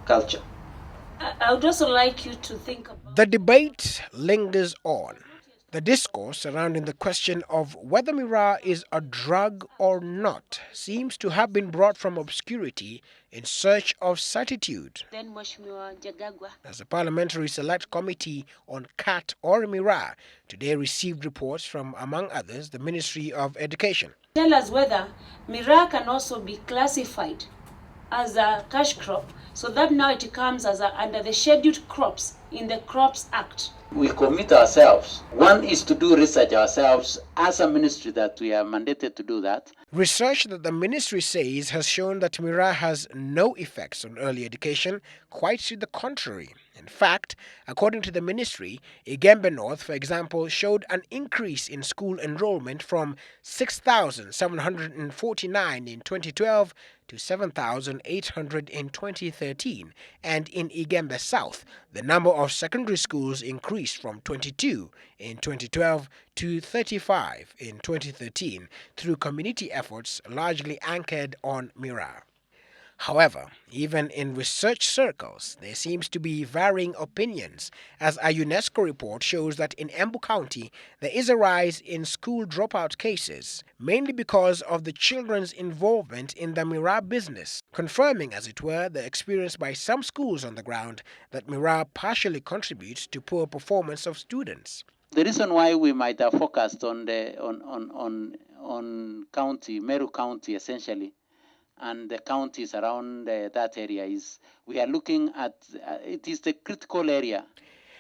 culture. I would also like you to think about... The debate lingers on. The discourse surrounding the question of whether Miraa is a drug or not seems to have been brought from obscurity in search of certitude. Then Mheshimiwa Jagagwa. As the Parliamentary Select Committee on CAT or Miraa today received reports from, among others, the Ministry of Education. Tell us whether Miraa can also be classified as a cash crop, so that now it comes as under the scheduled crops in the Crops Act. We commit ourselves. One is to do research ourselves as a ministry, that we are mandated to do that. Research that the ministry says has shown that Miraa has no effects on early education, quite to the contrary. In fact, according to the ministry, Igembe North, for example, showed an increase in school enrollment from 6,749 in 2012 to 7,800 in 2013, and in Igembe South, the number of secondary schools increased from 22 in 2012 to 35 in 2013 through community efforts largely anchored on Miraa. However, even in research circles, there seems to be varying opinions, as a UNESCO report shows that in Embu County there is a rise in school dropout cases, mainly because of the children's involvement in the Miraa business, confirming, as it were, the experience by some schools on the ground that Miraa partially contributes to poor performance of students. The reason why we might have focused on county, Meru County essentially, and the counties around that area is we are looking at it is the critical area.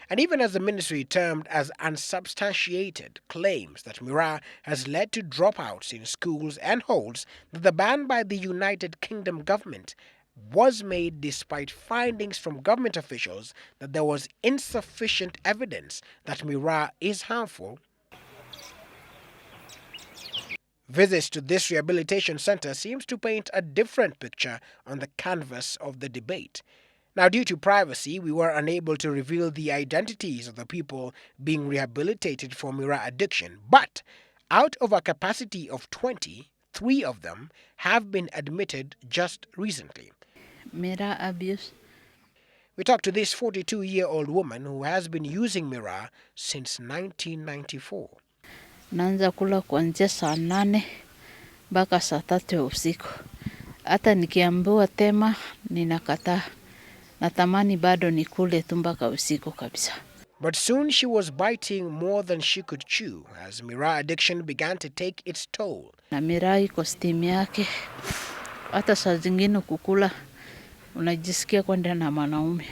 And even as the ministry termed as unsubstantiated claims that Miraa has led to dropouts in schools and holds that the ban by the United Kingdom government was made despite findings from government officials that there was insufficient evidence that Miraa is harmful. Visits to this rehabilitation center seems to paint a different picture on the canvas of the debate. Now, due to privacy, we were unable to reveal the identities of the people being rehabilitated for Miraa addiction, but out of a capacity of 20, 3 of them have been admitted just recently. Miraa abuse. We talked to this 42-year-old woman who has been using Miraa since 1994. Naanza kula kuanzia saa 8 mpaka saa 3 ya usiku. Hata nikiambiwa tema ninakataa. Natamani bado nikule tu mpaka usiku kabisa. But soon she was biting more than she could chew as Miraa addiction began to take its toll. Na Miraa iko steam yake. Hata saa zingine kukula unajisikia kwenda na mwanaume.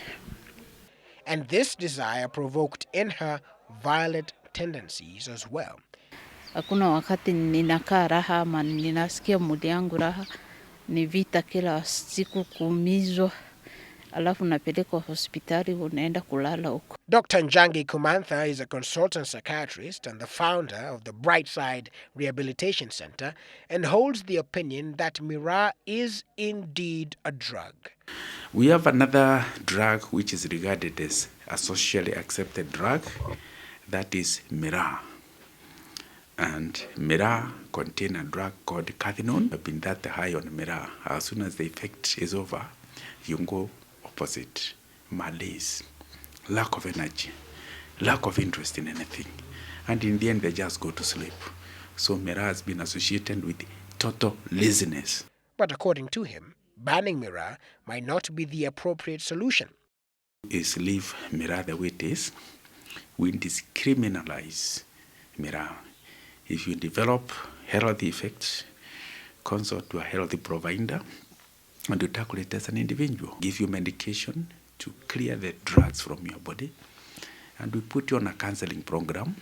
And this desire provoked in her violent tendencies as well. Hakuna wakati ninakaa raha ama ninasikia mwili yangu raha, ni vita kila siku, kuumizwa, alafu napelekwa hospitali, unaenda kulala huko. Dr. Njangi Kumantha is a consultant psychiatrist and the founder of the Brightside Rehabilitation Center and holds the opinion that Miraa is indeed a drug. We have another drug which is regarded as a socially accepted drug, that is Miraa. And Miraa contains a drug called cathinone. I've been that high on Miraa. As soon as the effect is over, you go opposite. Malaise, lack of energy, lack of interest in anything. And in the end, they just go to sleep. So Miraa has been associated with total laziness. But according to him, banning Miraa might not be the appropriate solution. Is leave Miraa the way it is. We discriminalize Miraa. If you develop healthy effects, consult to a healthy provider, and you tackle it as an individual. Give you medication to clear the drugs from your body, and we put you on a counseling program,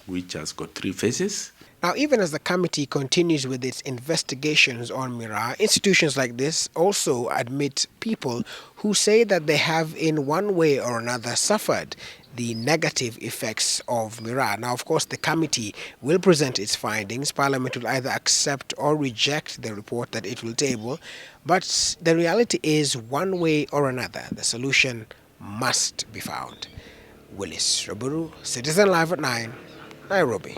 which has got 3 phases. Now, even as the committee continues with its investigations on Miraa, institutions like this also admit people who say that they have in one way or another suffered the negative effects of Miraa. Now, of course, the committee will present its findings. Parliament will either accept or reject the report that it will table. But the reality is, one way or another, the solution must be found. Willis Raburu, Citizen Live at 9, Nairobi.